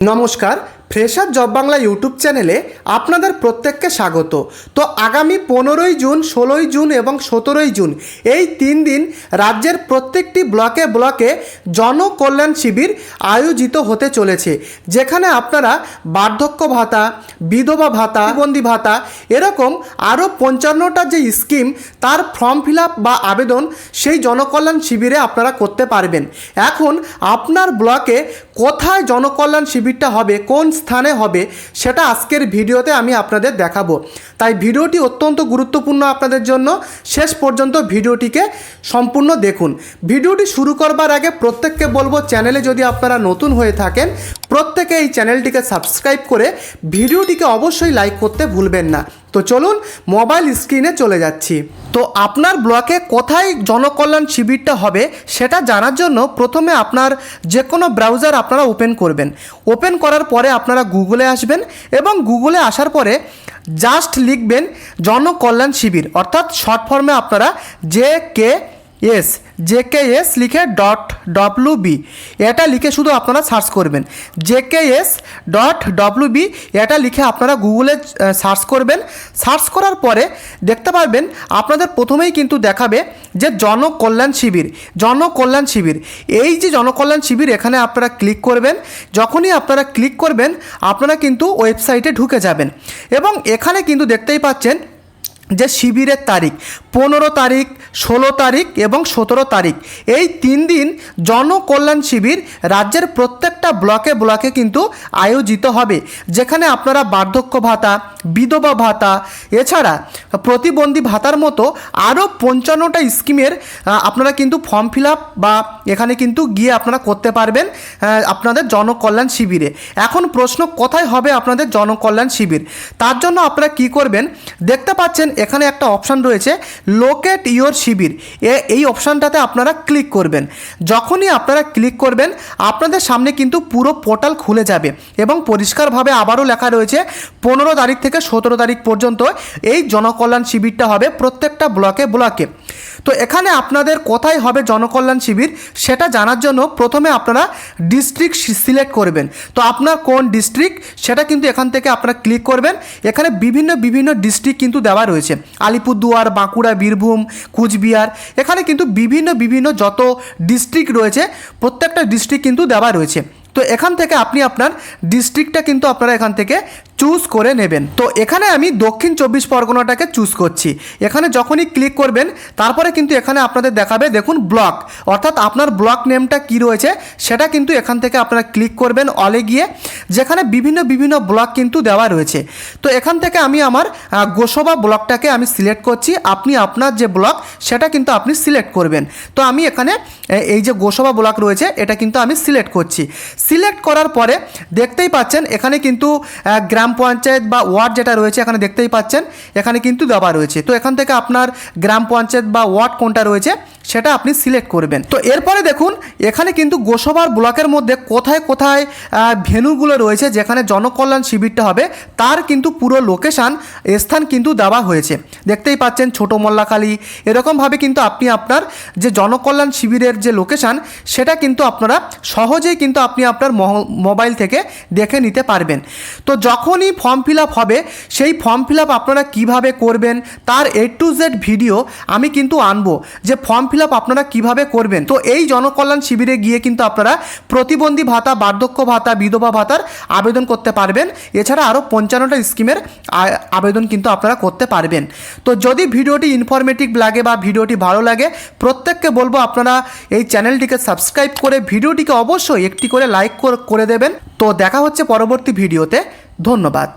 নমস্কার, fresher job Bangla YouTube চ্যানেলে আপনাদের প্রত্যেককে স্বাগত। তো আগামী 15ই জুন, 16ই জুন এবং 17ই জুন এই 3 দিন রাজ্যের প্রত্যেকটি ব্লকে ব্লকে জনকল্যাণ শিবির আয়োজিত হতে চলেছে, যেখানে আপনারা বার্ধক্য ভাতা, বিধবা ভাতা, প্রতিবন্ধী ভাতা এরকম আরও 55টা যে স্কিম তার ফর্ম ফিল আপ বা আবেদন সেই জনকল্যাণ শিবিরে আপনারা করতে পারবেন। এখন আপনার ব্লকে কোথায় জনকল্যাণ শিবিরটা হবে, কোন স্থানে হবে, সেটা আজকের ভিডিওতে আমি আপনাদের দেখাবো। তাই ভিডিওটি অত্যন্ত গুরুত্বপূর্ণ আপনাদের জন্য, শেষ পর্যন্ত ভিডিওটিকে সম্পূর্ণ দেখুন। ভিডিওটি শুরু করবার আগে প্রত্যেককে বলবো, চ্যানেলে যদি আপনারা নতুন হয়ে থাকেন প্রত্যেকে এই চ্যানেলটিকে সাবস্ক্রাইব করে ভিডিওটিকে অবশ্যই লাইক করতে ভুলবেন না। তো চলুন মোবাইল স্ক্রিনে চলে যাচ্ছি। তো আপনার ব্লকে কোথায় জনকল্যাণ শিবিরটা হবে সেটা জানার জন্য প্রথমে আপনার যে কোনো ব্রাউজার আপনারা ওপেন করবেন। ওপেন করার পরে আপনারা গুগলে আসবেন এবং গুগলে আসার পরে জাস্ট লিখবেন জনকল্যাণ শিবির, অর্থাৎ শর্ট ফর্মে আপনারা জেকেএস লিখে .wb এটা লিখে শুধু আপনারা সার্চ করবেন। jks.wb এটা লিখে আপনারা গুগলে সার্চ করবেন। সার্চ করার পরে দেখতে পারবেন আপনাদের প্রথমেই কিন্তু দেখাবে যে জনকল্যাণ শিবির। এই যে জনকল্যাণ শিবির, এখানে আপনারা ক্লিক করবেন। যখনই আপনারা ক্লিক করবেন আপনারা কিন্তু ওয়েবসাইটে ঢুকে যাবেন এবং এখানে কিন্তু দেখতেই পাচ্ছেন যে শিবিরের তারিখ 15 তারিখ, 16 তারিখ এবং 17 তারিখ এই 3 দিন জনকল্যাণ শিবির রাজ্যের প্রত্যেকটা ব্লকে ব্লকে কিন্তু আয়োজিত হবে, যেখানে আপনারা বার্ধক্য ভাতা, বিধবা ভাতা এছাড়া প্রতিবন্ধী ভাতার মতো আরও 55টা স্কিমের আপনারা কিন্তু ফর্ম ফিল আপ বা এখানে কিন্তু গিয়ে আপনারা করতে পারবেন আপনাদের জনকল্যাণ শিবিরে। এখন প্রশ্ন, কোথায় হবে আপনাদের জনকল্যাণ শিবির? তার জন্য আপনারা কি করবেন, দেখতে পাচ্ছেন এখানে একটা অপশান রয়েছে লোকেট ইওর শিবির, এই অপশানটাতে আপনারা ক্লিক করবেন। যখনই আপনারা ক্লিক করবেন আপনাদের সামনে কিন্তু পুরো পোর্টাল খুলে যাবে এবং পরিষ্কারভাবে আবারও লেখা রয়েছে 15 তারিখ থেকে 17 তারিখ পর্যন্ত এই জনকল্যাণ শিবিরটা হবে প্রত্যেকটা ব্লকে ব্লকে। তো এখানে আপনাদের কোথায় হবে জনকল্যাণ শিবির সেটা জানার জন্য প্রথমে আপনারা ডিস্ট্রিক্ট সিলেক্ট করবেন। তো আপনার কোন ডিস্ট্রিক্ট সেটা কিন্তু এখান থেকে আপনারা ক্লিক করবেন। এখানে বিভিন্ন ডিস্ট্রিক্ট কিন্তু দেওয়া রয়েছে, আলিপুরদুয়ার, বাঁকুড়া, বীরভূম, কুচবিহার, এখানে কিন্তু বিভিন্ন যত ডিস্ট্রিক্ট রয়েছে প্রত্যেকটা ডিস্ট্রিক্ট কিন্তু দেওয়া রয়েছে। তো এখান থেকে আপনি আপনার ডিস্ট্রিক্টটা কিন্তু আপনারা এখান থেকে চুজ করে নেবেন। তো এখানে আমি দক্ষিণ 24 পরগনাটাকে চুজ করছি। এখানে যখনই ক্লিক করবেন তারপরে কিন্তু এখানে আপনাদের দেখাবে, দেখুন ব্লক, অর্থাৎ আপনার ব্লক নেমটা কি রয়েছে সেটা কিন্তু এখান থেকে আপনারা ক্লিক করবেন অলে গিয়ে, যেখানে বিভিন্ন ব্লক কিন্তু দেওয়া রয়েছে। তো এখান থেকে আমি আমার গোসবা ব্লকটাকে আমি সিলেক্ট করছি। আপনি আপনার যে ব্লক সেটা কিন্তু আপনি সিলেক্ট করবেন। তো আমি এখানে এই যে গোসবা ব্লক রয়েছে এটা কিন্তু আমি সিলেক্ট করছি। সিলেক্ট করার পরে দেখতেই পাচ্ছেন এখানে কিন্তু গ্রাম পঞ্চায়েত বা ওয়ার্ড যেটা রয়েছে এখানে দেখতেই পাচ্ছেন এখানে কিন্তু দেওয়া রয়েছে। তো এখান থেকে আপনার গ্রাম পঞ্চায়েত বা ওয়ার্ড কোনটা রয়েছে সেটা আপনি সিলেক্ট করবেন। তো এরপরে দেখুন এখানে কিন্তু গোসবার ব্লকের মধ্যে কোথায় কোথায় ভেন্যুগুলো রয়েছে যেখানে জনকল্যাণ শিবিরটা হবে তার কিন্তু পুরো লোকেশান, স্থান কিন্তু দেওয়া হয়েছে। দেখতেই পাচ্ছেন ছোটো মোল্লাখালী, এরকমভাবে কিন্তু আপনি আপনার যে জনকল্যাণ শিবিরের যে লোকেশান সেটা কিন্তু আপনারা সহজেই কিন্তু আপনি আপনার মোবাইল থেকে দেখে নিতে পারবেন। তো যখনই ফর্ম ফিল আপ হবে সেই ফর্ম ফিল আপ আপনারা কীভাবে করবেন তার A to Z ভিডিও আমি কিন্তু আনবো, যে ফর্ম ফিল আপ আপনারা কীভাবে করবেন। তো এই জনকল্যাণ শিবিরে গিয়ে কিন্তু আপনারা প্রতিবন্ধী ভাতা, বার্ধক্য ভাতা, বিধবা ভাতার আবেদন করতে পারবেন। এছাড়া আরও 55টা স্কিমের আবেদন কিন্তু আপনারা করতে পারবেন। তো যদি ভিডিওটি ইনফরমেটিভ লাগে বা ভিডিওটি ভালো লাগে প্রত্যেককে বলবো আপনারা এই চ্যানেলটিকে সাবস্ক্রাইব করে ভিডিওটিকে অবশ্যই একটি করে লাইক করে দেবেন। তো দেখা হচ্ছে পরবর্তী ভিডিওতে। ধন্যবাদ।